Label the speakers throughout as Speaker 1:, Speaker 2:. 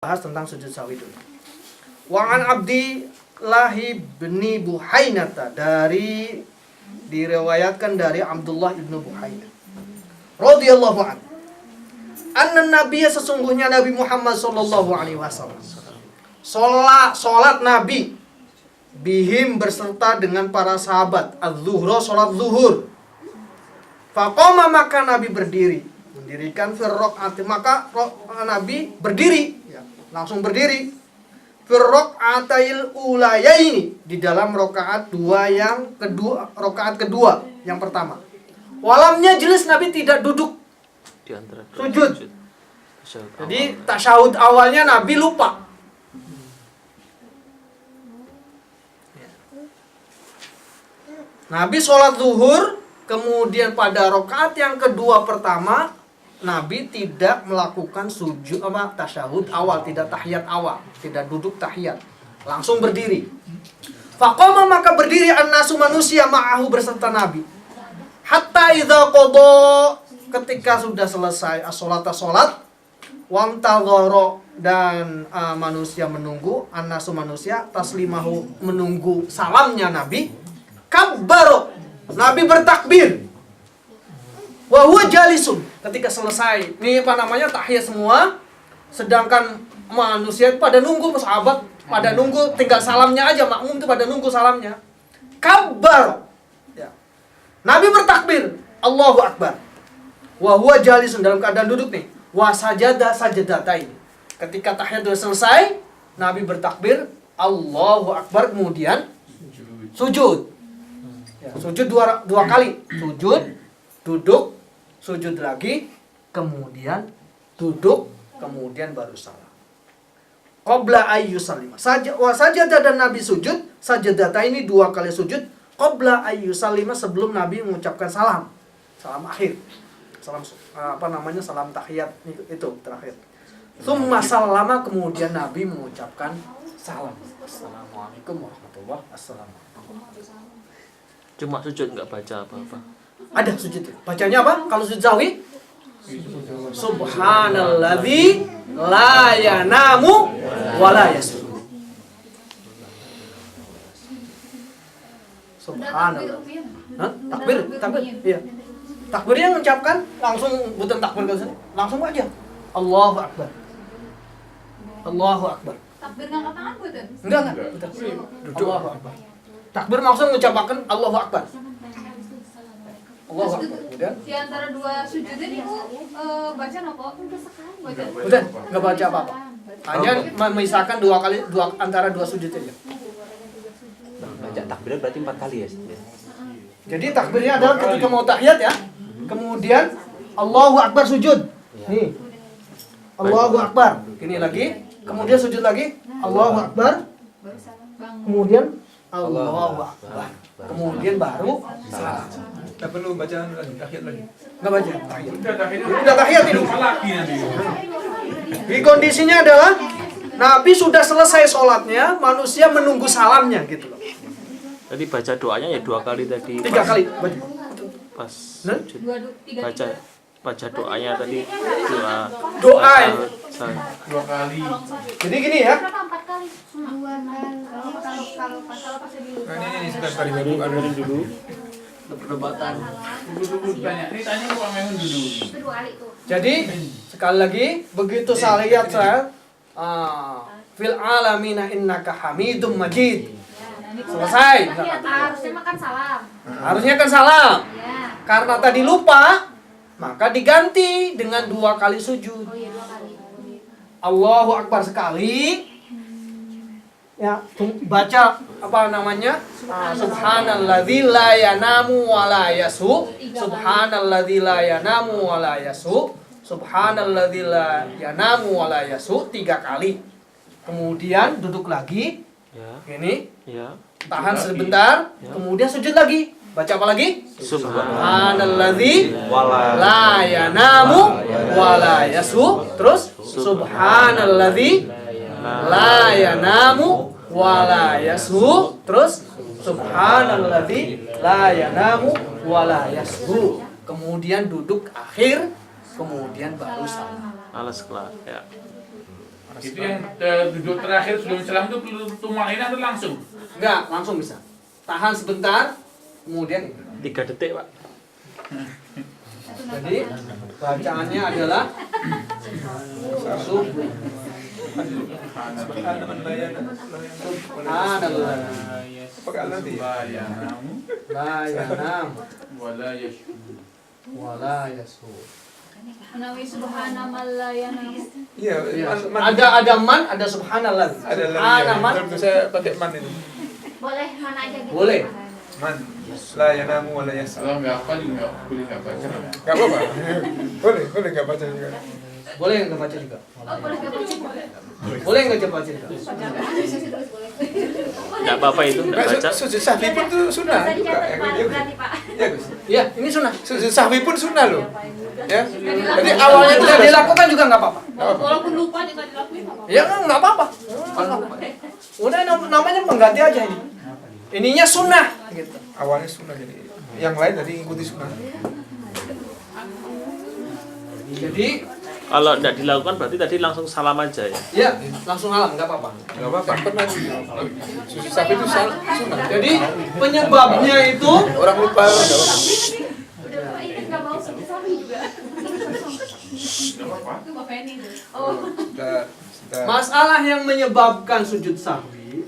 Speaker 1: bahas tentang sujud sahwi dulu. Wa an Abdillah bin Buhainata, dari diriwayatkan dari Abdullah ibnu Buhainah radhiyallahu anhu, anna nabiyya, sesungguhnya Nabi Muhammad sallallahu alaihi wasallam, salat Nabi bihim, berserta dengan para sahabat, az-zuhra, salat zuhur. Faqama, maka Nabi berdiri, mendirikan fir raq'ati, maka Nabi berdiri, langsung berdiri, fir raq'atail ulayaini, di dalam rakaat kedua yang pertama. Walamnya jelas Nabi tidak duduk
Speaker 2: di antara
Speaker 1: sujud. Jadi tasyahud awalnya Nabi lupa. Nabi sholat zuhur, kemudian pada rakaat yang kedua pertama Nabi tidak melakukan sujud tasyahud awal, tidak tahiyat awal, tidak duduk tahiyat, langsung berdiri. Faqama, maka berdiri an-nasu, manusia, ma'ahu, berserta Nabi. Hatta idza qada, ketika sudah selesai as-salat, wantadhara, dan manusia menunggu, an-nasu, manusia, taslimahu, menunggu salamnya Nabi, kabbaro, Nabi bertakbir. Wa huwa jalisun, ketika selesai ini tahiyat semua, sedangkan manusia pada nunggu, sahabat pada nunggu, tinggal salamnya aja, makmum itu pada nunggu salamnya. Kabbar, ya. Nabi bertakbir, Allahu Akbar. Wa huwa jalisun, dalam keadaan duduk nih. Wa sajada sajadatain, ketika tahiyat sudah selesai, Nabi bertakbir, Allahu Akbar, kemudian sujud. Ya, sujud dua kali, sujud, duduk, sujud lagi, kemudian duduk, kemudian baru salam. Qabla ayyusallima, sajada, dan Nabi sujud, sajadata ini dua kali sujud, qabla ayyusallima, sebelum Nabi mengucapkan salam akhir, salam salam tahiyat itu terakhir. Tsumma sallama, kemudian Nabi mengucapkan salam, assalamualaikum warahmatullahi wabarakatuh.
Speaker 2: Cuma sujud, nggak baca apa-apa.
Speaker 1: Ada sujud. Bacanya apa? Kalau sujud sahwi, subhanalladzi la yanamu wa la yasud. Subhanallah. Takbir. Iya. Takbirnya mengucapkan langsung, bukan takbir kan? Langsung aja. Allahu Akbar. Allahu Akbar.
Speaker 3: Takbir ngangkat tangan bukan?
Speaker 1: Enggak. Duduk. Allahu Akbar. Takbir langsung mengucapkan Allahu Akbar. Allahu Akbar. Kemudian
Speaker 3: di antara dua sujud ini baca nopo?
Speaker 1: udah enggak baca apa-apa. Hanya memisahkan antara dua sujud aja.
Speaker 4: Baca takbirnya berarti 4 kali ya?
Speaker 1: Jadi takbirnya adalah ketika mau tahiyat ya. Kemudian Allahu Akbar sujud. Nih. Allahu Akbar. Ini lagi. Kemudian sujud lagi. Allahu Akbar. Kemudian Allahu Akbar. Kemudian baru salam.
Speaker 5: Tak perlu baca lagi, tahiyat lagi.
Speaker 1: Enggak baca tahiyat.
Speaker 5: Udah
Speaker 1: tahiyat itu.
Speaker 5: lagi nanti.
Speaker 1: Di kondisinya adalah Nabi sudah selesai sholatnya, manusia menunggu salamnya gitu loh.
Speaker 2: Tadi baca doanya ya 2 kali tadi.
Speaker 1: 3 kali baca.
Speaker 2: Pas
Speaker 1: Nah?
Speaker 2: sujud. Baca doanya tadi,
Speaker 1: Doa ya.
Speaker 5: 2 kali.
Speaker 1: Jadi gini ya.
Speaker 3: Berapa 4 kali? 2 kali. Kalau pas dulu.
Speaker 5: Ini sudah kali baru ada dulu.
Speaker 1: Perdebatan.
Speaker 5: Dulu tanya. Ini tanya kok memang dulu.
Speaker 3: Itu 2 kali tuh.
Speaker 1: Jadi sekali lagi, begitu saya lihat fil alamina innaka hamidum majid. Selesai.
Speaker 3: Harusnya makan salam.
Speaker 1: Harusnya kan salam.
Speaker 3: Ya.
Speaker 1: Karena tadi lupa, maka diganti dengan 2 kali sujud.
Speaker 3: Oh iya, 2 kali.
Speaker 1: Allahu Akbar sekali. Ya, baca subhanalladzi la yanamu wa la yasu. Subhanalladzi la yanamu wa la yasu. Subhanalladzi la yanamu wa la yasu 3 kali. Kemudian duduk lagi.
Speaker 2: Ya.
Speaker 1: Ini.
Speaker 2: Ya.
Speaker 1: Tahan sebentar, kemudian sujud lagi. Baca apa lagi? Subhanalladzi la yanamu wa la yasu. Terus subhanalladzi la yanamu wa la yasu. Terus subhanalladzi la yanamu wa la yasu. Kemudian duduk akhir, kemudian baru salam.
Speaker 2: Alas kelar ya.
Speaker 5: Itu yang duduk terakhir sebelum salam itu perlu tumainah atau langsung?
Speaker 1: Enggak, langsung bisa. Tahan sebentar, kemudian
Speaker 2: 3 detik, Pak.
Speaker 1: jadi bacaannya adalah Subhanallah. La yanam
Speaker 5: Wala yashkur.
Speaker 1: wala yasur.
Speaker 3: Menawi subhana man la yanam.
Speaker 6: Iya,
Speaker 1: Ada man, ada subhanallah.
Speaker 6: ada
Speaker 1: Subhanaman.
Speaker 6: lagi. Saya pakai man ini.
Speaker 3: Boleh mana aja gitu.
Speaker 1: Boleh.
Speaker 6: Man. La yanamu wa la yasur.
Speaker 5: Kalau nggak apa juga boleh nggak baca.
Speaker 6: Enggak apa-apa. Boleh enggak baca juga.
Speaker 1: Boleh nggak baca juga?
Speaker 3: Oh, boleh gak baca?
Speaker 1: Boleh nggak baca juga?
Speaker 2: Enggak apa-apa itu, enggak baca.
Speaker 6: Sujud sahwi pun tuh sunnah.
Speaker 3: Bisa dicatat
Speaker 6: Iya,
Speaker 3: Pak,
Speaker 6: iya.
Speaker 3: berarti Pak.
Speaker 6: Iya, Gus.
Speaker 1: Ya, ini sunnah.
Speaker 6: Sujud sahwi pun sunnah loh. Ya. Jadi
Speaker 1: Awalnya
Speaker 6: awalnya
Speaker 1: tidak
Speaker 6: tuh
Speaker 1: dilakukan juga nggak apa-apa.
Speaker 3: Walaupun lupa juga dilakuin apa?
Speaker 1: Ya nggak apa-apa. Udah namanya pengganti aja ini. Ininya sunnah. Gitu.
Speaker 6: awalnya sunnah jadi yang lain tadi ikuti sunnah.
Speaker 1: Jadi
Speaker 2: Kalau enggak dilakukan berarti tadi langsung salam aja ya.
Speaker 1: ya langsung alam nggak apa-apa.
Speaker 6: Enggak apa-apa. Pernah sujud sahwi itu sunnah.
Speaker 1: Jadi penyebabnya itu
Speaker 6: Orang lupa enggak apa-apa.
Speaker 3: Udah Pak ini nggak mau sujud sahwi juga. Itu Pak Feni tuh. Oh.
Speaker 6: Sudah.
Speaker 1: masalah yang menyebabkan sujud sahwi.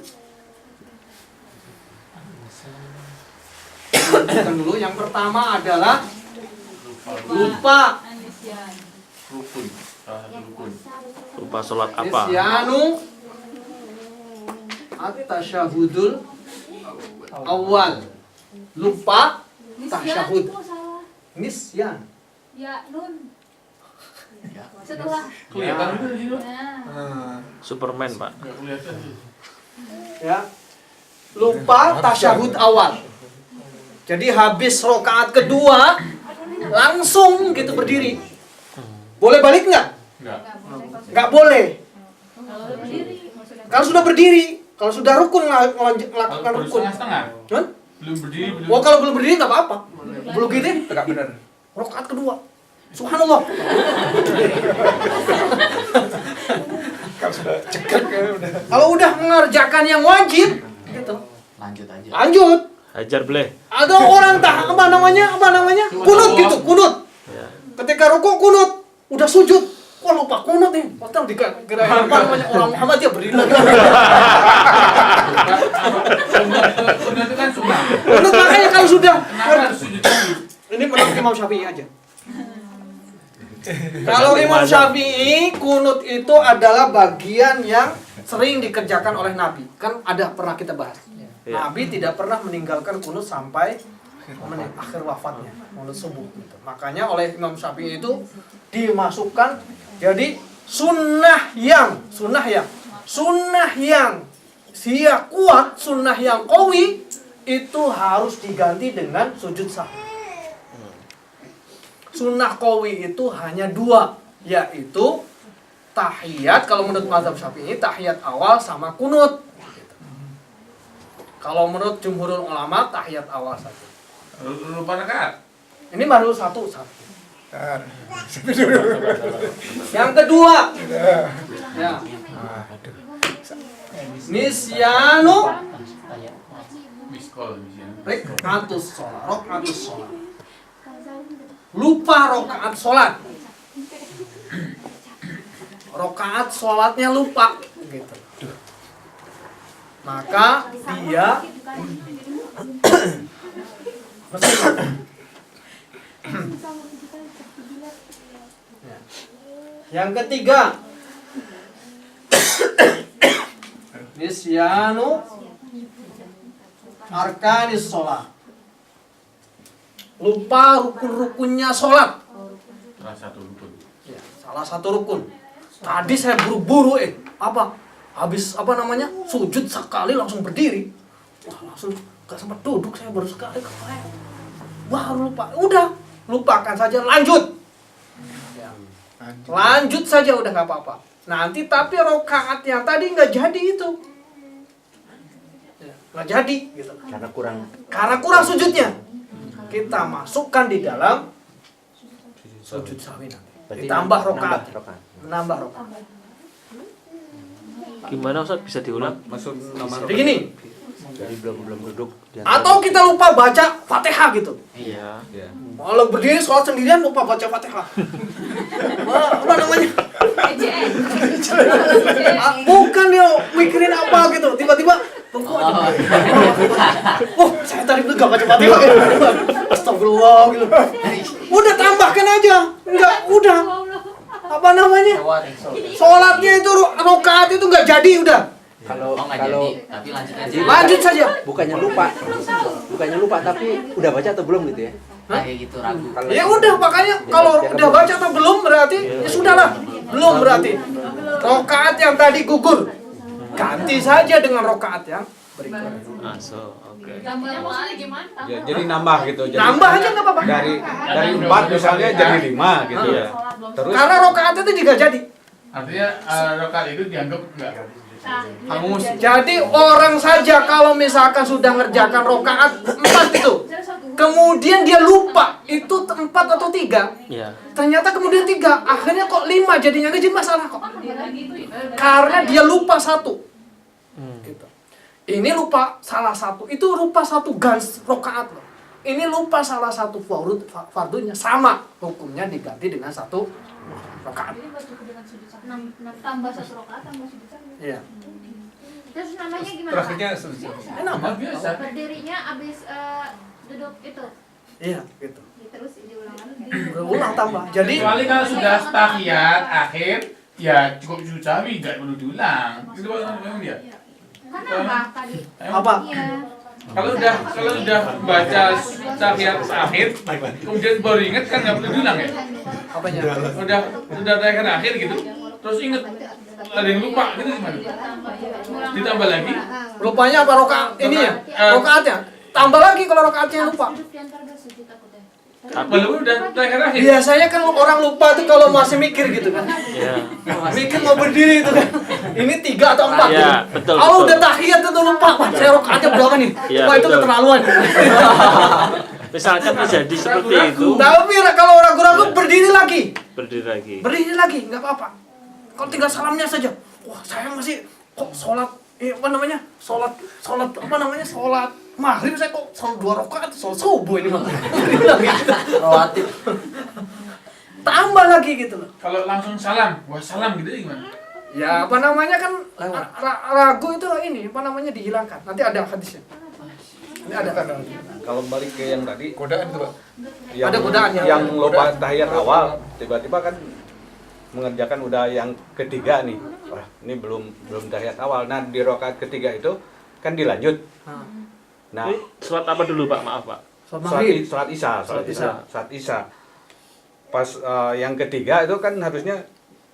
Speaker 1: Lanjutkan dulu. Yang pertama adalah lupa.
Speaker 5: Rukun. Salah satu rukun.
Speaker 2: Lupa sholat apa?
Speaker 1: Nisyanu at-tasyahudul awal. Lupa tasyahud. Nisyan.
Speaker 3: Ya, Nun. Setelah.
Speaker 5: Kelihatan itu di situ?
Speaker 3: Nah.
Speaker 2: Superman, Pak.
Speaker 5: Nggak kelihatan sih.
Speaker 1: Ya. Lupa tasyahud awal. Jadi habis rokaat kedua langsung gitu berdiri. Boleh balik nggak?
Speaker 5: Nggak.
Speaker 1: Nggak boleh.
Speaker 3: Kalau berdiri.
Speaker 1: Kalau sudah berdiri, kalau sudah rukun melakukan
Speaker 5: Kalau
Speaker 1: rukun.
Speaker 5: setengah-setengah.
Speaker 1: Hah?
Speaker 5: Belum berdiri, belum.
Speaker 1: Wah kalau belum berdiri nggak apa-apa. Belum gitu,
Speaker 6: Enggak benar.
Speaker 1: rokaat kedua. Subhanallah.
Speaker 6: Kalau sudah cekak ya udah.
Speaker 1: Kalau udah mengerjakan yang wajib, gitu.
Speaker 4: Lanjut aja.
Speaker 1: Lanjut.
Speaker 2: Hajar boleh.
Speaker 1: Ada orang tak apa namanya? Kunut gitu, kunut.
Speaker 2: Ya.
Speaker 1: Ketika rukuk kunut, udah sujud. Wah lupa kunut nih. Padahal dikira apa namanya orang Muhammad ya berdiri lagi.
Speaker 5: Sunnah itu kan sunnah.
Speaker 1: Kunut makanya kalau sudah
Speaker 5: Kenapa harus sujud sahwi?
Speaker 1: ini menurut Imam Syafi'i aja. Kalau Imam Syafi'i, kunut itu adalah bagian yang sering dikerjakan oleh Nabi. Kan ada pernah kita bahas.
Speaker 2: Iya.
Speaker 1: Nabi tidak pernah meninggalkan kunut sampai akhir wafatnya, kunut subuh gitu. Makanya oleh Imam Syafi'i itu dimasukkan jadi sunnah yang sia kuat, sunnah yang qawi itu harus diganti dengan sujud sahwi. Sunnah qawi itu hanya 2, yaitu tahiyat. Kalau menurut mazhab Syafi'i tahiyat awal sama kunut. Kalau menurut jumhurul ulama tahiyat awal saja.
Speaker 5: Lupa rakaat.
Speaker 1: Ini baru satu.
Speaker 6: Bentar.
Speaker 1: Yang kedua, ya.
Speaker 6: Aduh.
Speaker 1: Nisyanu
Speaker 5: Miskol di sini.
Speaker 1: rakatus sholat. Lupa rokaat sholat. Rokaat sholatnya lupa, gitu. Maka dia yang ketiga, nisyanu arkanis sholat. Lupa rukun-rukunnya sholat.
Speaker 5: Salah satu rukun.
Speaker 1: Ya, salah satu rukun. Tadi saya buru-buru habis sujud sekali langsung berdiri. Wah, langsung gak sempat duduk, saya baru sekali wah lupa. Udah, lupakan saja, lanjut. Ya. Lanjut saja udah nggak apa-apa. Nanti tapi rokaat yang tadi nggak jadi itu. Ya, nggak jadi gitu. Karena kurang sujudnya. Kita masukkan di dalam sujud sahwi nanti. Ditambah rokaat. Menambah rokaat.
Speaker 2: Gimana Ustaz bisa diulang?
Speaker 4: Maksud nomor
Speaker 1: Begini,
Speaker 4: jadi belum duduk di
Speaker 1: atau kita lupa baca Fatihah gitu.
Speaker 2: Iya.
Speaker 4: ya.
Speaker 1: Kalau berdiri sholat sendirian lupa baca Fatihah. Apa namanya? Bukan dia mikirin apa gitu, tiba-tiba saya tadi tuh gak baca Fatihah gitu. Astagfirullah gitu. Udah tambahkan aja. Enggak, udah. Apa namanya? Sholatnya itu rakaat itu nggak jadi udah.
Speaker 4: Kalau
Speaker 7: nggak jadi, tapi lanjut aja.
Speaker 1: Lanjut saja.
Speaker 4: bukannya lupa tapi udah baca atau belum gitu ya?
Speaker 7: Kayak gitu ragu.
Speaker 1: Ya udah, makanya kalau udah baca atau belum berarti ya sudahlah. Belum berarti. Rakaat yang tadi gugur, ganti saja dengan rakaat yang berikutnya.
Speaker 2: Oke.
Speaker 3: Tambahnya maksudnya gimana?
Speaker 6: Jadi nambah gitu. Jadi
Speaker 1: Nambah aja nggak apa-apa.
Speaker 6: dari 4 misalnya jadi 5 gitu ya. Terus
Speaker 1: Karena rakaat itu juga jadi.
Speaker 5: Artinya rakaat itu dianggap enggak
Speaker 1: Hangus. Jadi orang saja kalau misalkan sudah ngerjakan rakaat 4 itu, kemudian dia lupa itu 4 atau 3,
Speaker 2: Iya.
Speaker 1: ternyata kemudian 3, akhirnya kok 5 jadinya, jadi masalah kok. Karena dia lupa 1. Gitu. Ini lupa salah satu, itu lupa satu gans rakaat loh. Ini lupa salah satu fardunya, sama hukumnya diganti dengan 1 rakaat.
Speaker 3: Tambah 1 rakaat, tambah sujud sahwi.
Speaker 1: Iya.
Speaker 3: Terus namanya gimana?
Speaker 6: terakhirnya
Speaker 1: Nama.
Speaker 5: biasa.
Speaker 3: Berdirinya abis duduk itu.
Speaker 1: Iya, gitu.
Speaker 3: Terus diulang lagi.
Speaker 1: Ulang tambah. Jadi
Speaker 5: Kecuali kalau sudah tahiyat akhir, ya cukup sujud sahwi, nggak perlu diulang. Itu memang dia.
Speaker 3: Karena apa tadi?
Speaker 1: apa?
Speaker 3: Iya.
Speaker 5: Kalau udah baca tahiyat akhir, kemudian baru ingat kan nggak perlu diulang ya.
Speaker 1: Apanya?
Speaker 5: Udah tahiyat akhir gitu, terus ingat ada yang lupa gitu gimana? Ditambah lagi?
Speaker 1: Lupanya apa rakaat ini ya? Rakaatnya. Tambah lagi kalau rakaatnya lupa.
Speaker 3: Duduk di antara sujud takutnya.
Speaker 5: Walaupun udah tahiyat akhir.
Speaker 1: Biasanya kan orang lupa tuh kalau masih mikir gitu kan.
Speaker 2: Iya.
Speaker 1: Mikir mau berdiri itu kan. Ini 3 atau 4
Speaker 2: Iya,
Speaker 1: gitu.
Speaker 2: betul,
Speaker 1: Kalau
Speaker 2: betul.
Speaker 1: udah tahiyat itu lupa, Wah, saya rakaatnya berapa nih?
Speaker 2: Iya,
Speaker 1: Wah, itu
Speaker 2: betul.
Speaker 1: keterlaluan.
Speaker 2: Misalkan terjadi seperti itu,
Speaker 1: Tapi kalau ragu-ragu berdiri lagi.
Speaker 2: berdiri lagi.
Speaker 1: Berdiri lagi, nggak apa-apa. Kalau tinggal salamnya saja. Wah, saya masih kok sholat apa namanya? Sholat apa namanya? Sholat maghrib saya kok sholat 2 rakaat, sholat subuh ini mah.
Speaker 7: Rawatib.
Speaker 1: Tambah lagi gitu loh.
Speaker 5: Kalau langsung salam, wah salam gitu gimana?
Speaker 1: Ya apa namanya kan ragu itu ini apa namanya dihilangkan. Nanti ada hadisnya. Ini ada kan.
Speaker 6: kalau balik ke yang tadi
Speaker 5: Godaan itu, Pak.
Speaker 1: Ada godaan
Speaker 6: yang lupa tahiyat awal, tiba-tiba kan mengerjakan udah yang ketiga nih. Wah, ini belum tahiyat awal. Nah, di rakaat ketiga itu kan dilanjut. Nah,
Speaker 2: Sholat apa dulu Pak? Maaf Pak.
Speaker 1: Sholat
Speaker 6: sholat isya. Pas yang ketiga itu kan harusnya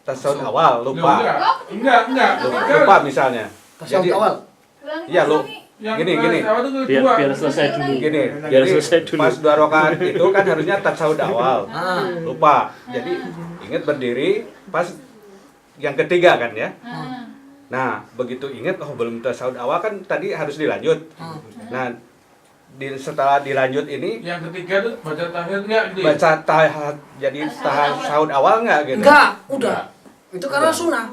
Speaker 6: tasawuf awal, lupa.
Speaker 5: Enggak.
Speaker 6: Lupa misalnya.
Speaker 1: Tasyahud awal.
Speaker 6: Iya, gini.
Speaker 2: Biar selesai dulu.
Speaker 6: Gini,
Speaker 2: Biar
Speaker 6: jadi
Speaker 2: selesai dulu.
Speaker 6: pas 2 rakaat itu kan harusnya tasawuf awal. Lupa. Jadi ingat berdiri pas yang ketiga kan ya. Nah, begitu ingat belum tasawuf awal kan tadi harus dilanjut. Nah, setelah dilanjut ini
Speaker 5: Yang ketiga tuh baca tahiyat enggak gitu.
Speaker 6: baca tasawuf awal enggak gitu?
Speaker 1: Enggak, udah. Itu karena sunnah.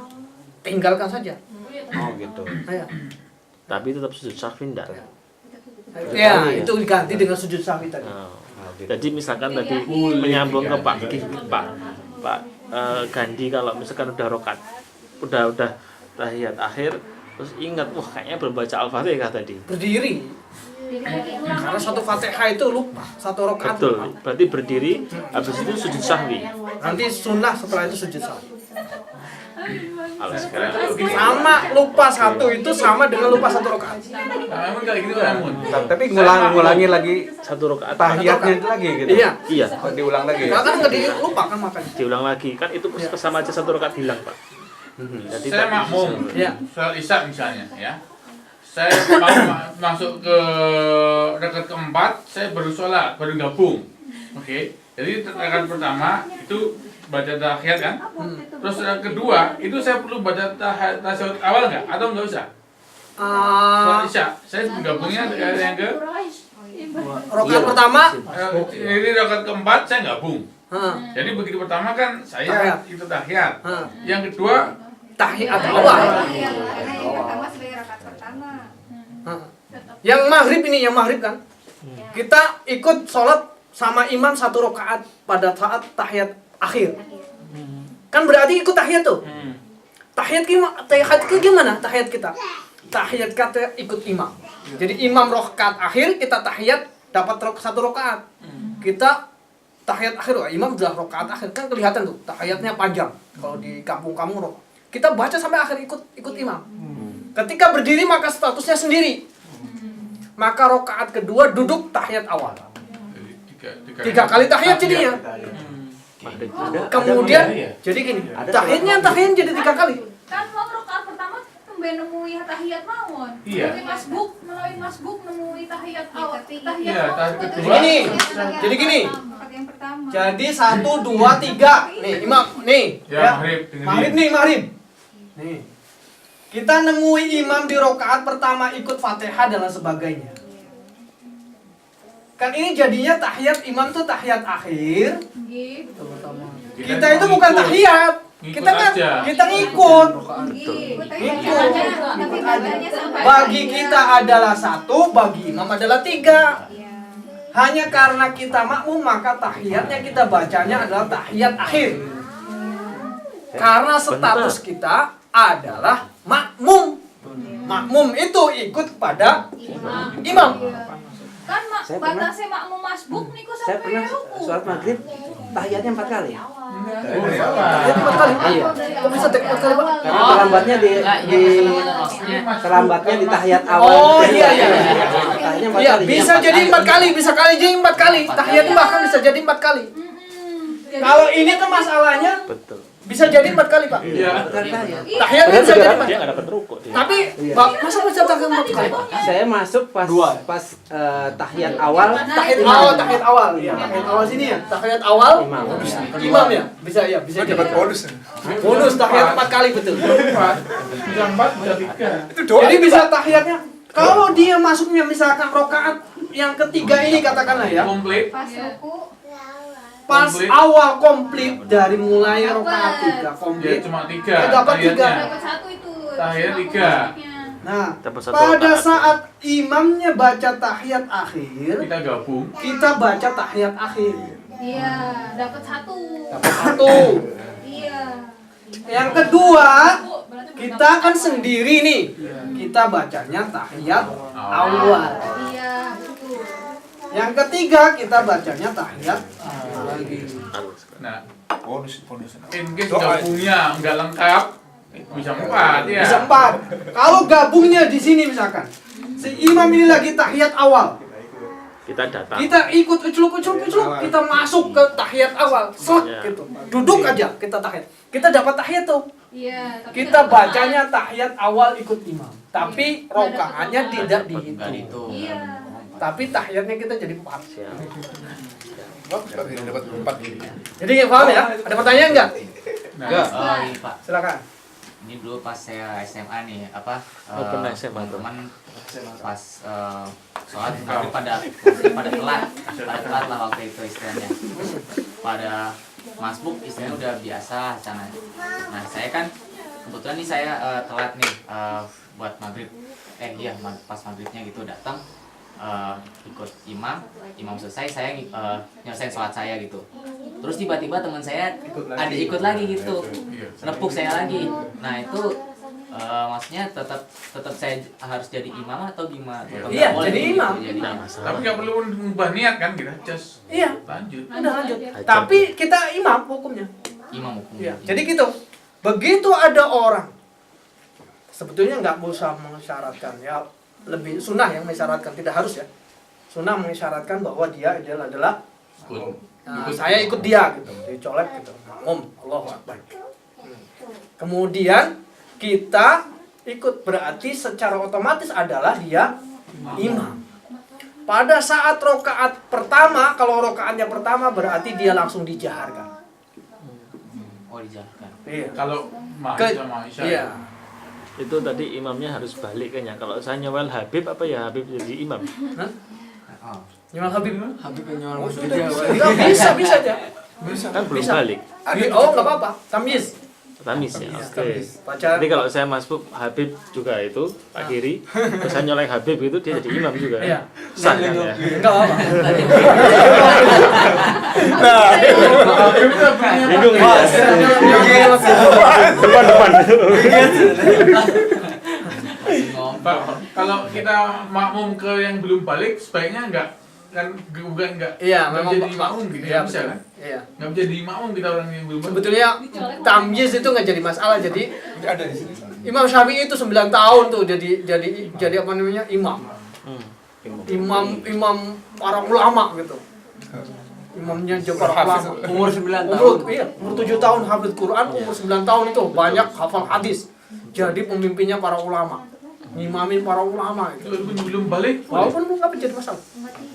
Speaker 1: Tinggalkan saja.
Speaker 6: Oh, gitu.
Speaker 1: Ayo.
Speaker 2: Tapi tetap sujud sahwi enggak?
Speaker 1: Ya, itu diganti dengan sujud sahwi tadi.
Speaker 2: Oh.
Speaker 6: Nah, gitu.
Speaker 2: Jadi misalkan tadi menyambung ke Pak Gandhi, kalau misalkan udah rokat, udah tahiyat akhir, terus ingat, wah kayaknya belum baca Al-Fatihah tadi.
Speaker 1: Berdiri. Karena satu Fatihah itu lupa, 1 rakaat
Speaker 2: Betul.
Speaker 1: lupa.
Speaker 2: Berarti berdiri, habis itu sujud sahwi.
Speaker 1: Nanti sunnah setelah itu sujud sahwi.
Speaker 2: Alas sekarang.
Speaker 1: Sama lupa 1 itu sama dengan lupa 1 rakaat.
Speaker 5: Emang kayak gitu namun.
Speaker 6: Tapi ngulangi lagi
Speaker 2: Satu rakaat.
Speaker 6: tahiyatnya itu lagi gitu.
Speaker 1: Iya.
Speaker 2: Iya.
Speaker 6: Oh, diulang lagi.
Speaker 1: Karena kan nggak dilupakan makanya.
Speaker 2: Diulang lagi. Kan itu sama aja satu rakaat hilang Pak. Jadi
Speaker 5: Saya
Speaker 2: tadi
Speaker 5: makmum.
Speaker 1: Iya.
Speaker 5: Sholat isya misalnya ya. Saya mau masuk ke rakaat keempat, saya baru sholat, baru gabung. Oke. Jadi rakaat pertama itu baca tahiyat kan? Terus yang kedua itu saya perlu baca tasawuf awal nggak? Atau nggak usah? Sholat isya, saya menggabungnya yang ke
Speaker 1: Rakaat pertama.
Speaker 5: ini rakaat keempat saya gabung.
Speaker 1: Hah.
Speaker 5: Jadi begitu pertama kan saya
Speaker 1: Tahiyat.
Speaker 5: itu tahiyat.
Speaker 1: Hah.
Speaker 5: Yang kedua
Speaker 1: Tahiyat awal. Yang maghrib kan. Kita ikut sholat sama imam 1 rakaat pada saat tahiyat akhir. Kan berarti ikut tahiyat tuh. Tahiyat gimana? Tahiyat kita ikut imam. Jadi imam rakaat akhir, kita tahiyat dapat 1 rakaat. Kita tahiyat akhir, imam sudah rakaat akhir, kan kelihatan tuh tahiyatnya panjang. Kalau di kampung-kampung kita baca sampai akhir ikut imam. Ketika berdiri maka statusnya sendiri. Maka rakaat kedua duduk tahiyat awal. 3 kali tahiyat jadinya. Kemudian jadi gini, tahiyat jadi 3 kali.
Speaker 3: Kan mau rakaat pertama kembali nemui tahiyat mawon.
Speaker 5: Iya.
Speaker 3: Melalui masbuk nemui tahiyat awal.
Speaker 5: Iya, tahiyat kedua.
Speaker 1: Jadi gini.
Speaker 3: Yang pertama.
Speaker 1: Jadi 1, 2, 3. Nih, imam, nih.
Speaker 5: Ya, maghrib.
Speaker 1: Maghrib. Nih. Kita nemui imam di rakaat pertama ikut Fatihah dan sebagainya. Kan ini jadinya tahiyat imam tuh tahiyat akhir. Kita itu bukan tahiyat. Kita kan kita ngikut. Bagi kita adalah 1, bagi imam adalah 3. Hanya karena kita makmum maka tahiyatnya kita bacanya adalah tahiyat akhir. Karena status kita adalah makmum. Makmum itu ikut pada imam.
Speaker 3: Kan batasnya makmum masbuk niku
Speaker 4: Saya
Speaker 3: sampai
Speaker 4: pernah
Speaker 3: ruku.
Speaker 4: sholat maghrib tahiyatnya 4 kali.
Speaker 1: Tahiyat 4 kali.
Speaker 4: Iya.
Speaker 1: Kok bisa 4 kali, Pak?
Speaker 4: Karena terlambatnya di terlambatnya di tahiyat awal.
Speaker 1: Oh, iya.
Speaker 4: Tahiyatnya 4
Speaker 1: Iya,
Speaker 4: kali.
Speaker 1: bisa jadi 4 kali, bisa jadi 4 kali. Tahiyat bahkan bisa jadi 4 kali. Kalau ini tuh masalahnya
Speaker 2: Betul.
Speaker 1: bisa jadi 4 kali, Pak.
Speaker 5: Iya.
Speaker 1: Tahiyat bisa jadi 4
Speaker 2: Dia
Speaker 1: kali.
Speaker 2: nggak dapat rukuk dia.
Speaker 1: Tapi masa bisa tahiyat 4 kali?
Speaker 4: Saya masuk pas tahiyat awal.
Speaker 1: Tahiyat awal. Iya, tahiyat awal sini ya. Tahiyat awal imam ya. Bisa dapat bonus. Bonus tahiyat 4 kali betul.
Speaker 5: Bisa 4, bisa 3.
Speaker 1: Jadi bisa tahiyatnya kalau dia masuknya misalkan rakaat yang ketiga ini katakanlah ya.
Speaker 5: Komplit.
Speaker 3: Pas ruku.
Speaker 1: Pas
Speaker 5: Komplit.
Speaker 1: awal komplit dari mulai rakaat 3
Speaker 5: Dia
Speaker 1: komplit.
Speaker 5: cuma 3.
Speaker 1: Dapat 3.
Speaker 3: Dapat 1 itu.
Speaker 5: Tahiyat 3.
Speaker 1: Nah,
Speaker 2: Dapat 1
Speaker 1: pada
Speaker 2: rakaat.
Speaker 1: saat imamnya baca tahiyat akhir,
Speaker 5: Kita gabung.
Speaker 1: kita baca tahiyat akhir.
Speaker 3: Iya, dapat 1.
Speaker 1: Dapat 1.
Speaker 3: Iya.
Speaker 1: Yang kedua, kita kan sendiri nih. Kita bacanya tahiyat awal.
Speaker 3: Iya, betul.
Speaker 1: Yang ketiga, kita bacanya tahiyat lagi.
Speaker 5: Nah, in case gabungnya nggak lengkap, bisa 4 ya.
Speaker 1: Bisa 4. Kalau gabungnya di sini misalkan, si imam ini lagi tahiyat awal.
Speaker 2: Kita datang.
Speaker 1: Kita ikut ucluk, kita masuk ke tahiyat awal. Slek gitu. Duduk aja kita tahiyat. Kita dapat tahiyat tuh.
Speaker 3: Iya, tapi
Speaker 1: Kita bacanya tahiyat awal ikut imam. Tapi rokaatnya tidak dihitung.
Speaker 3: Iya.
Speaker 1: Tapi tahiyatnya kita jadi 4.
Speaker 8: Dapat 4 gitu.
Speaker 1: Jadi paham ya? Ada pertanyaan nggak?
Speaker 5: Nah,
Speaker 7: Oh iya Pak,
Speaker 1: Silakan.
Speaker 7: ini dulu pas saya SMA nih, apa
Speaker 2: pernah SMA tuh.
Speaker 7: teman pas sholat maghrib pada telat lah waktu itu istilahnya. Pada masbuk istilahnya udah biasa sana. Nah saya kan kebetulan nih saya telat nih buat maghrib. Pas maghribnya gitu datang. Ikut imam selesai saya nyelesain sholat saya gitu. Terus tiba-tiba teman saya ada ikut lagi gitu, nepuk saya lagi. Nah itu maksudnya tetap saya harus jadi imam atau gimana?
Speaker 1: Iya, jadi imam.
Speaker 7: Jadi
Speaker 2: Nggak masalah.
Speaker 5: tapi nggak perlu mengubah niat kan kita, just
Speaker 1: Iya,
Speaker 5: lanjut.
Speaker 1: udah lanjut. Tapi kita imam hukumnya.
Speaker 7: imam hukum.
Speaker 1: Iya. Jadi gitu. Begitu ada orang, sebetulnya nggak usah mensyaratkan ya. Lebih sunnah yang mensyaratkan, tidak harus ya. Sunnah mensyaratkan bahwa dia adalah saya ikut dia gitu, dicolek gitu. Makmum, Allahu Akbar. Kemudian kita ikut, berarti secara otomatis adalah dia imam. Pada saat rokaat pertama, kalau rokaatnya pertama berarti dia langsung dijaharkan.
Speaker 7: Oh dijalankan.
Speaker 1: Iya.
Speaker 5: Kalau maghrib sama isya.
Speaker 1: Iya.
Speaker 2: Itu tadi imamnya harus balik kayaknya. Kalau saya nyewel Habib apa ya Habib jadi imam.
Speaker 1: Hah?
Speaker 7: Oh.
Speaker 1: Nyual Habib.
Speaker 8: Habib yang nyual
Speaker 1: Oh,
Speaker 8: musik
Speaker 1: sudah
Speaker 8: dia.
Speaker 1: bisa. Bisa aja.
Speaker 2: Kan belum
Speaker 1: Bisa.
Speaker 2: balik.
Speaker 1: Oh, nggak apa-apa. Tamyiz.
Speaker 2: Tamis ya. Oke.
Speaker 1: Baca
Speaker 2: Jadi kalau saya masbuk Habib juga itu Pak Kiri, terus saya nyolek Habib itu dia jadi imam juga.
Speaker 1: Iya.
Speaker 2: Sah kan ya?
Speaker 1: enggak apa.
Speaker 2: Bingung ya. Depan.
Speaker 5: Pak, kalau kita makmum ke yang belum balik, sebaiknya enggak kan bukan enggak
Speaker 1: Iya,
Speaker 5: enggak
Speaker 1: memang
Speaker 5: jadi makmum gitu
Speaker 1: iya,
Speaker 5: ya, bisa
Speaker 1: betul.
Speaker 5: kan?
Speaker 1: Iya.
Speaker 5: Enggak jadi makmum kita orang yang belum balik.
Speaker 1: Sebetulnya tamyiz itu nggak jadi masalah. Jadi Imam Syafi'i itu 9 tahun tuh jadi apa namanya? Imam. Imam para ulama gitu. Imamnya para ulama.
Speaker 4: Umur 9 tahun.
Speaker 1: Umur 7 tahun hafid Quran, umur 9 tahun itu banyak hafal hadis. Jadi pemimpinnya para ulama. Ngimamin para ulama itu.
Speaker 5: Walaupun belum balik,
Speaker 1: Walaupun nggak jadi masalah.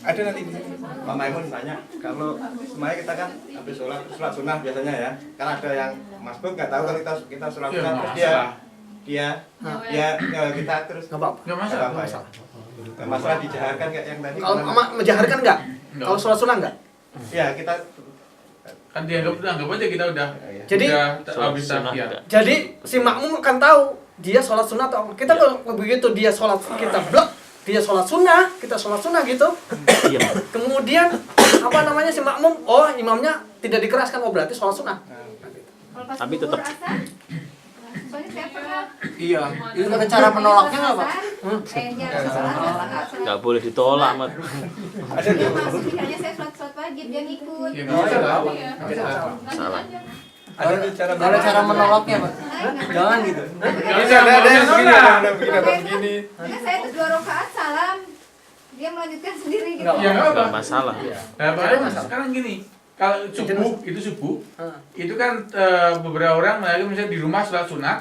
Speaker 8: Ada nanti di sini Pak Maimun tanya, kalau semuanya kita kan habis sholat sunnah biasanya ya, kan ada yang masbuk nggak tahu kalau kita sholat
Speaker 5: ya,
Speaker 8: sunnah terus dia kita terus
Speaker 1: Nggak apa-apa.
Speaker 5: enggak
Speaker 8: nggak
Speaker 5: masalah.
Speaker 8: apa-apa ya. Masalah dijaharkan kayak yang tadi.
Speaker 1: Kalau
Speaker 8: gimana?
Speaker 1: menjaharkan nggak?
Speaker 5: Nggak.
Speaker 1: Kalau sholat sunnah nggak?
Speaker 8: Ya kita
Speaker 5: Kan anggap aja kita udah
Speaker 1: Jadi
Speaker 5: habis
Speaker 2: Sunnah
Speaker 5: tahiyat.
Speaker 2: enggak.
Speaker 1: Jadi si makmum akan tahu dia sholat sunnah atau apa. Kita kalau begitu dia sholat kita blok, dia sholat sunnah, kita sholat sunnah gitu.
Speaker 2: Iya.
Speaker 1: Kemudian apa namanya si makmum, oh imamnya tidak dikeraskan, oh berarti sholat sunnah.
Speaker 3: Kalau pas
Speaker 2: Tapi
Speaker 3: zuhur,
Speaker 2: tetap-
Speaker 3: asar, soalnya saya pernah
Speaker 4: Iya. Itu ada cara menolaknya nggak, Pak?
Speaker 3: Jarang sholat.
Speaker 2: Nggak boleh ditolak, Mat.
Speaker 3: Dia masuk dikanya saya sholat wajib, dia ngikut.
Speaker 5: Ya, nggak masalah.
Speaker 3: Iya.
Speaker 2: Salah.
Speaker 8: ada cara
Speaker 4: Ada cara menolaknya, Pak. Jangan gitu.
Speaker 8: ada yang begini, ada begini atau begini.
Speaker 3: Karena saya tuh 2 rakaat salam, dia melanjutkan sendiri gitu.
Speaker 1: Nggak
Speaker 5: Ya nggak apa.
Speaker 2: Nggak masalah.
Speaker 5: Nah, Pak, sekarang gini, kalau subuh itu kan beberapa orang misalnya di rumah sholat sunat,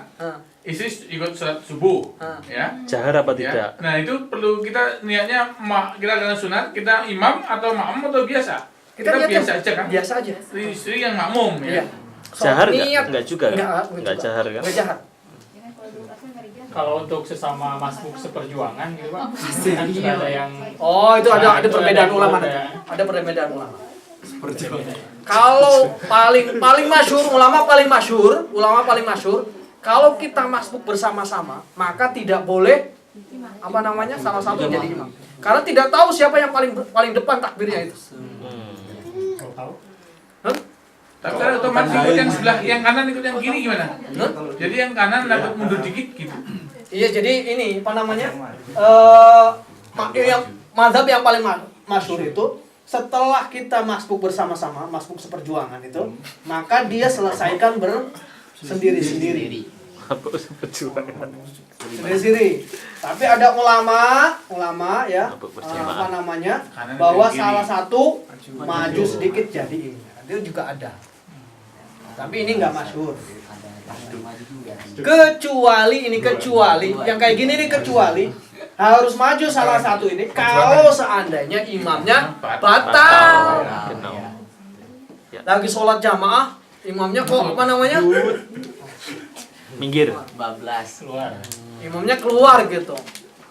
Speaker 5: istri ikut sholat subuh, ya.
Speaker 2: Jahar apa
Speaker 5: Ya.
Speaker 2: tidak?
Speaker 5: Nah itu perlu kita niatnya kita dengan sunat, kita imam atau makmum atau biasa? Kita
Speaker 1: niatnya
Speaker 5: biasa aja kan?
Speaker 1: Biasa aja.
Speaker 5: Istri yang makmum ya.
Speaker 1: Iya.
Speaker 2: Jahar
Speaker 1: Niat.
Speaker 2: nggak? Nggak juga kan?
Speaker 1: Nggak
Speaker 2: Nggak jahar kan?
Speaker 1: Nggak jahar.
Speaker 9: Kalau untuk sesama masbuk seperjuangan gitu Pak, kan sudah ada yang
Speaker 1: Oh itu ada
Speaker 9: itu
Speaker 1: perbedaan
Speaker 9: ada
Speaker 1: ulama
Speaker 9: yang
Speaker 1: nanti.
Speaker 9: ada.
Speaker 1: Ada perbedaan ulama. Kalau paling masyhur ulama paling masyhur, kalau kita masbuk bersama-sama, maka tidak boleh apa namanya salah satu jadi imam. Karena tidak tahu siapa yang paling depan takbirnya itu. Hah?
Speaker 5: Tapi kan otomatis ikut yang sebelah, yang kanan ikut yang kiri gimana? Jadi yang kanan dapat mundur dikit gitu.
Speaker 1: Iya jadi ini apa namanya yang mazhab yang paling masyhur itu setelah kita masbuk bersama-sama, masbuk seperjuangan itu, maka dia selesaikan bersendiri-sendiri.
Speaker 2: Apa perjuangan?
Speaker 1: Sendiri-sendiri. Tapi ada ulama ya
Speaker 2: Masbuk berjamaah.
Speaker 1: apa namanya
Speaker 5: Kanan
Speaker 1: bahwa
Speaker 5: dan kiri.
Speaker 1: salah satu maju sedikit jadi ini. Itu juga ada. Tapi ini nggak masyhur. Kecuali yang kayak gini nih kecuali harus maju salah satu ini kalau seandainya imamnya batal.
Speaker 2: Genau.
Speaker 1: Lagi sholat jamaah, imamnya kok apa namanya?
Speaker 2: Minggir.
Speaker 7: Bablas.
Speaker 9: keluar.
Speaker 1: Imamnya keluar gitu.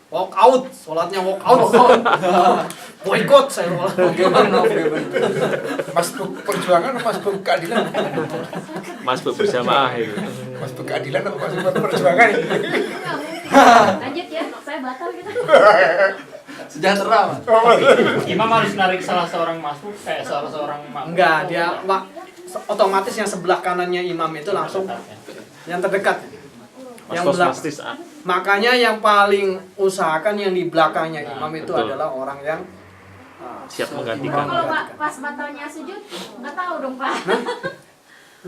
Speaker 1: Walk out, sholatnya walk out. Boykot saya
Speaker 8: Masbuk perjuangan atau masbuk keadilan?
Speaker 2: Masbuk berjamaah itu.
Speaker 8: Masbuk keadilan atau masbuk perjuangan?
Speaker 3: Lanjut ya, saya batal gitu.
Speaker 4: Sejahtera, Pak.
Speaker 9: Imam harus narik salah seorang makmum.
Speaker 1: Enggak, dia otomatis yang sebelah kanannya imam itu langsung yang terdekat. Yang belakang.
Speaker 2: Mastis.
Speaker 1: Makanya yang paling usahakan yang di belakangnya imam itu
Speaker 2: betul.
Speaker 1: adalah orang yang
Speaker 2: Siap
Speaker 3: Kalau
Speaker 2: menggantikan.
Speaker 3: pas batalnya sujud, nggak tahu dong Pak.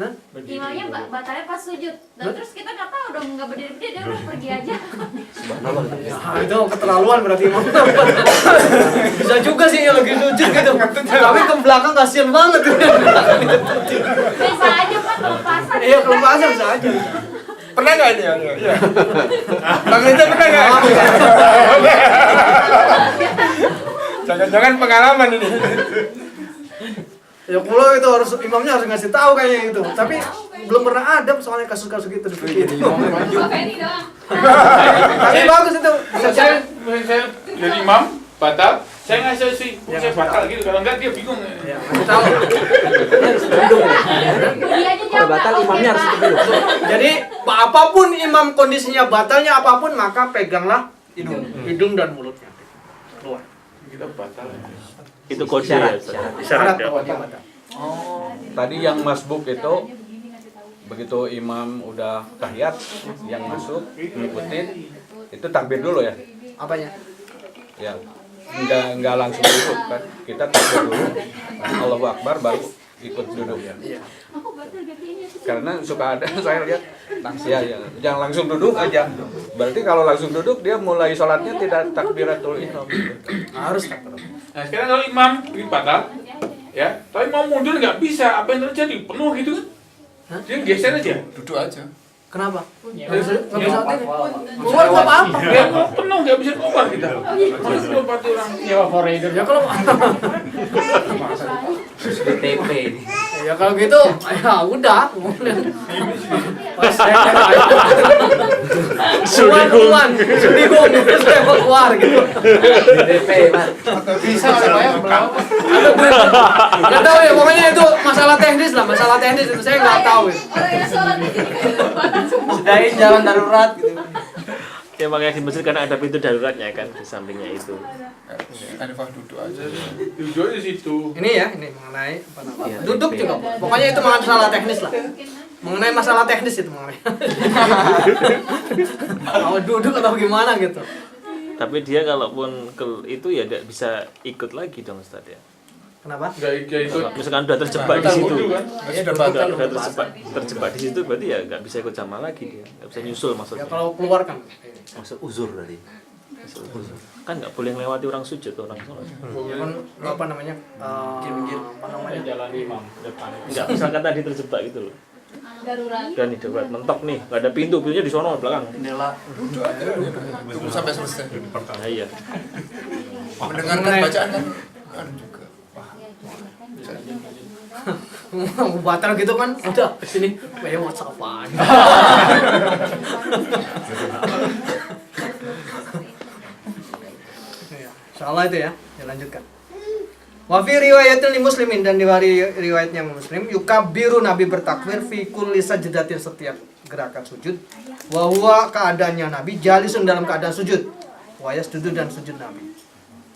Speaker 1: Hah?
Speaker 3: Imamnya batalnya pas sujud, dan terus kita nggak tahu dong, nggak berdiri-berdiri, dia udah pergi aja.
Speaker 1: Nah, itu keterlaluan berarti imam. Bisa juga sih yang lagi sujud gitu. Tapi ke belakang kasihan banget.
Speaker 3: Bisa aja Pak kelepasan.
Speaker 1: Iya, kelepasan bisa aja.
Speaker 8: Pernah nggak ini? Iya. Bang Reza pernah nggak? Jangan-jangan pengalaman ini.
Speaker 1: Ya pulau itu harus imamnya harus ngasih tahu kayaknya itu. Tapi belum pernah ada soalnya kasus-kasus gitu di fikih.
Speaker 3: Bapak ini doang.
Speaker 1: Tapi bagus itu.
Speaker 5: Saya jadi imam batal, Saya ngasih sih, saya batal gitu. Kalau enggak dia bingung.
Speaker 1: Ya, masih tahu.
Speaker 4: Kalau batal imamnya harus ikut dulu.
Speaker 1: Jadi apapun imam kondisinya batalnya apapun maka peganglah hidung dan mulutnya. Keluar.
Speaker 5: Kita batal.
Speaker 2: Itu kode ya.
Speaker 1: Syarat
Speaker 2: ya.
Speaker 1: bahwa dia batal.
Speaker 6: Tadi yang masbuk itu begitu imam udah tahiyat, yang masuk ngikutin itu takbir dulu ya.
Speaker 1: Apanya?
Speaker 6: Ya. Enggak langsung duduk kan. Kita takbir dulu. Allahu Akbar baru ikut duduk ya.
Speaker 1: Iya.
Speaker 6: Karena suka ada saya lihat ya, jangan langsung duduk aja. Berarti kalau langsung duduk dia mulai sholatnya tidak takbiratul ihram.
Speaker 1: Harus takbir.
Speaker 5: Nah sekarang kalau imam ini batal, ya, tapi mau mundur nggak bisa. Apa yang terjadi? Penuh gitu kan? Dia geser aja.
Speaker 8: Duduk aja.
Speaker 1: Kenapa?
Speaker 5: Ya,
Speaker 1: Nggak bisa ini.
Speaker 9: Keluar
Speaker 1: Keluar nggak apa-apa.
Speaker 5: ya penuh nggak bisa keluar kita. Harus keluar orang.
Speaker 9: nyewa forader.
Speaker 1: Ya kalau
Speaker 4: DTP ini.
Speaker 1: ya kalau gitu ya udah. Sudigung saya mau keluar gitu.
Speaker 4: DTP, Mas.
Speaker 8: Bisa saya belum.
Speaker 1: Nggak tahu ya pokoknya itu masalah teknis lah, masalah teknis itu saya nggak tahu.
Speaker 3: Orang yang sholat di sini
Speaker 4: Sudahin jalan darurat gitu.
Speaker 2: Ya makanya di masjid karena ada pintu daruratnya kan di sampingnya itu.
Speaker 8: Arifah duduk aja.
Speaker 5: Duduk di situ.
Speaker 1: Ini ya, ini mengenai apa namanya?
Speaker 2: Iya,
Speaker 1: Duduk
Speaker 2: DP.
Speaker 1: juga. Pokoknya itu masalah teknis lah. Mengenai masalah teknis itu mengenai. Mau duduk atau gimana gitu.
Speaker 2: Tapi dia kalaupun itu ya tidak bisa ikut lagi dong Ustaz ya.
Speaker 1: Kenapa?
Speaker 5: Nggak ikut.
Speaker 2: Kalau misalkan udah terjebak di situ.
Speaker 5: Kan?
Speaker 1: Ya,
Speaker 2: Udah terjebak di situ berarti ya nggak bisa ikut jamaah lagi dia. Nggak bisa nyusul
Speaker 1: Ya
Speaker 2: maksudnya.
Speaker 1: kalau keluar kan.
Speaker 4: Maksud uzur tadi.
Speaker 2: Kan nggak boleh melewati orang sujud orang sholat.
Speaker 1: Ya kan apa namanya? Apa namanya?
Speaker 9: Jalan imam depan.
Speaker 2: Enggak, misalkan tadi terjebak gitu loh.
Speaker 3: darurat.
Speaker 2: Dan nih darurat mentok nih, nggak ada pintunya di sono belakang.
Speaker 8: Jendela. Duduk aja. Tunggu sampai selesai.
Speaker 2: Nah, iya.
Speaker 8: Mendengarkan bacaan kan juga.
Speaker 1: Batal gitu kan udah sini kayak WhatsApp-an. Ya, insyaallah itu ya, dilanjutkan. Wa fi riwayatil muslimin dan di riwayatnya Muslim yukabbiru Nabi bertakbir fi kulli sajdatin setiap gerakan sujud. Wa huwa keadaannya Nabi jalisun dalam keadaan sujud. Wa yasjudu dan sujud Nabi.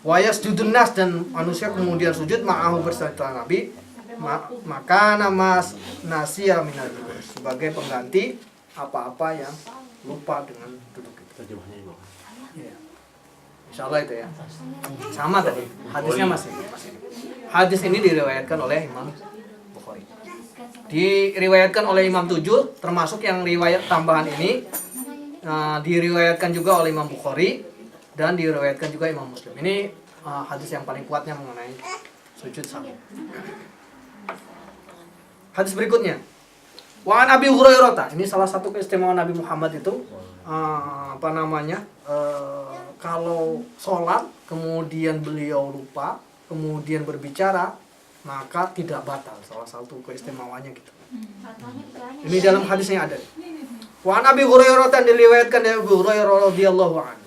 Speaker 1: Wa yasjudun nas dan manusia kemudian sujud ma'ahu berserta Nabi. Maka nama nasiya minal duduk sebagai pengganti apa-apa yang lupa dengan duduk itu. Ya. Insyaallah itu ya. Sama tadi. Hadisnya masih. Hadis ini diriwayatkan oleh Imam Bukhari. Diriwayatkan oleh Imam 7 termasuk yang riwayat tambahan ini diriwayatkan juga oleh Imam Bukhari dan diriwayatkan juga Imam Muslim. Ini hadis yang paling kuatnya mengenai sujud sahwi. Hadis berikutnya. Wa an Abi Hurairah. Ini salah satu keistimewaan Nabi Muhammad itu kalau sholat kemudian beliau lupa kemudian berbicara maka tidak batal. Salah satu keistimewaannya gitu. Ini dalam hadisnya ada. Wa an Abi Hurairah dan diriwayatkan dari Abu Hurairah radhiyallahu anhu.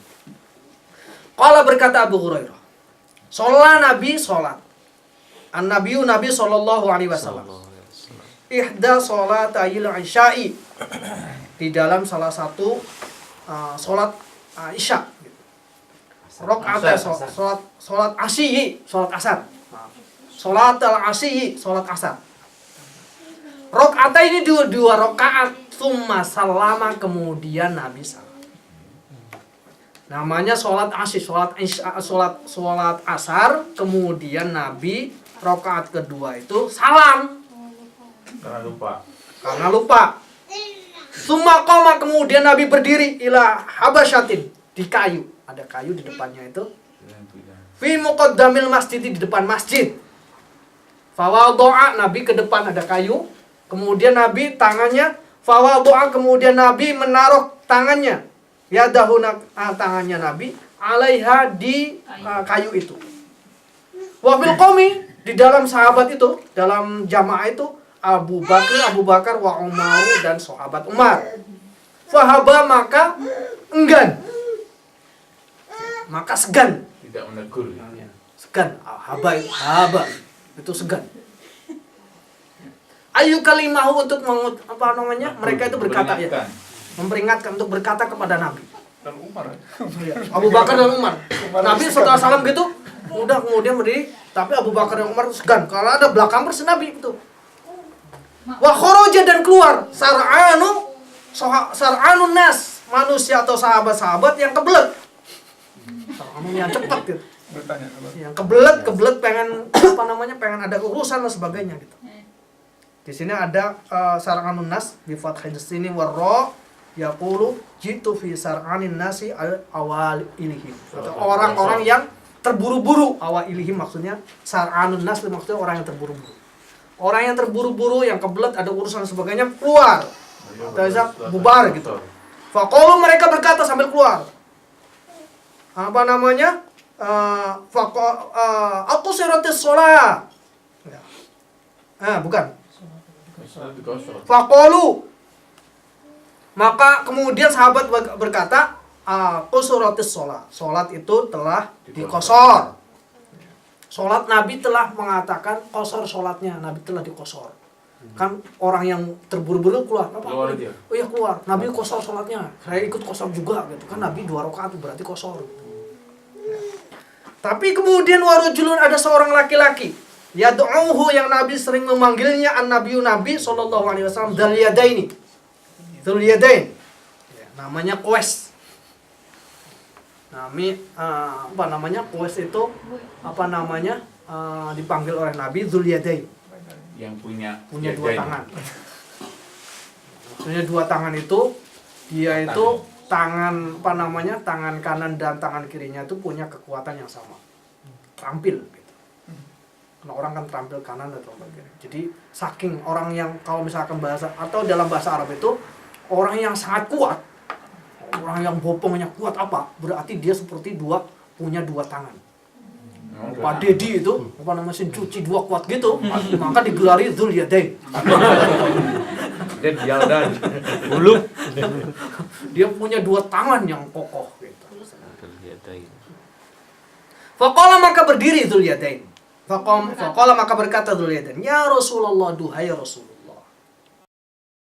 Speaker 1: Qala berkata Abu Hurairah, sholat Nabi sholat. An-Nabiyyu Nabi sallallahu alaihi wasallam. Ihda sholatayil isya'i di dalam salah satu sholat isya. Rakaat sholat asyi, sholat asar. Sholat al-asyi, sholat asar. Rakaat ini dua rakaat, summa salama kemudian Nabi salam. Namanya sholat asyi, sholat asar, kemudian Nabi rakaat kedua itu salam. Karena lupa. Summa qoma kemudian Nabi berdiri ila habasyatin di kayu. Ada kayu di depannya itu. Fi muqaddamil masjid di depan masjid. Fawadha'a Nabi ke depan ada kayu. Kemudian Nabi tangannya fawadha'a kemudian Nabi menaruh tangannya. Yadahu tangannya Nabi alaiha di kayu itu. Wa bil qaumi di dalam sahabat itu, dalam jamaah itu Abu Bakar wa Umar dan sahabat Umar. Fahaba maka enggan. Maka segan.
Speaker 5: Tidak menegur.
Speaker 1: Segan, haba itu segan. Ayu kalimahu untuk mereka itu berkata ya, memperingatkan untuk berkata kepada Nabi. Abu Bakar dan Umar. Nabi setelah salam gitu, udah kemudian berdiri, tapi Abu Bakar dan Umar segan karena ada belakang persis Nabi itu. Wa kharaja dan keluar sar'anun nas, manusia atau sahabat-sahabat yang kebelet. Yang cepat gitu. Yang kebelet pengen pengen ada urusan dan sebagainya gitu. Di sini ada sar'anun nas bi fathil sini warra yaqulu jitu fi sar'anin nasi awal ilihim. Atau orang-orang yang terburu-buru, awal ilihim maksudnya sar'anun nas maksudnya orang yang terburu-buru. Orang yang terburu-buru, yang kebelet ada urusan dan sebagainya keluar. Atau bubar gitu. Faqalu mereka berkata sambil keluar. Aku siratis sholat. Bukan. Faqalu. Maka kemudian sahabat berkata, aku siratis sholat. Sholat itu telah dikosor. Sholat Nabi telah mengatakan kosor sholatnya. Nabi telah dikosor. Kan orang yang terburu-buru keluar. Oh iya keluar. Nabi kosor sholatnya. Saya ikut kosor juga gitu. Kan Nabi 2 rakaat berarti kosor. Tapi kemudian warujulun ada seorang laki-laki yad'uhu yang Nabi sering memanggilnya an-nabiyyu Nabi sallallahu alaihi wasallam dzul yadain. Namanya Qais. Qais itu dipanggil oleh Nabi dzul yadain.
Speaker 5: Yang punya
Speaker 1: 2 tangan. Maksudnya 2 tangan itu dia itu tangan kanan dan tangan kirinya itu punya kekuatan yang sama, terampil gitu. Karena orang kan terampil kanan atau kiri. Jadi saking orang yang kalau misalkan bahasa atau dalam bahasa Arab itu orang yang sangat kuat, orang yang bopongnya kuat berarti dia seperti punya 2 tangan. Pak Dedi itu mesin cuci 2 kuat gitu, maka digelari dzul yadain.
Speaker 6: Dan bulu.
Speaker 1: Dia punya 2 tangan yang kokoh gitu. Faqala maka berdiri dzul yadain. Faqala maka berkata dzul yadain, ya Rasulullah, duhai Rasul.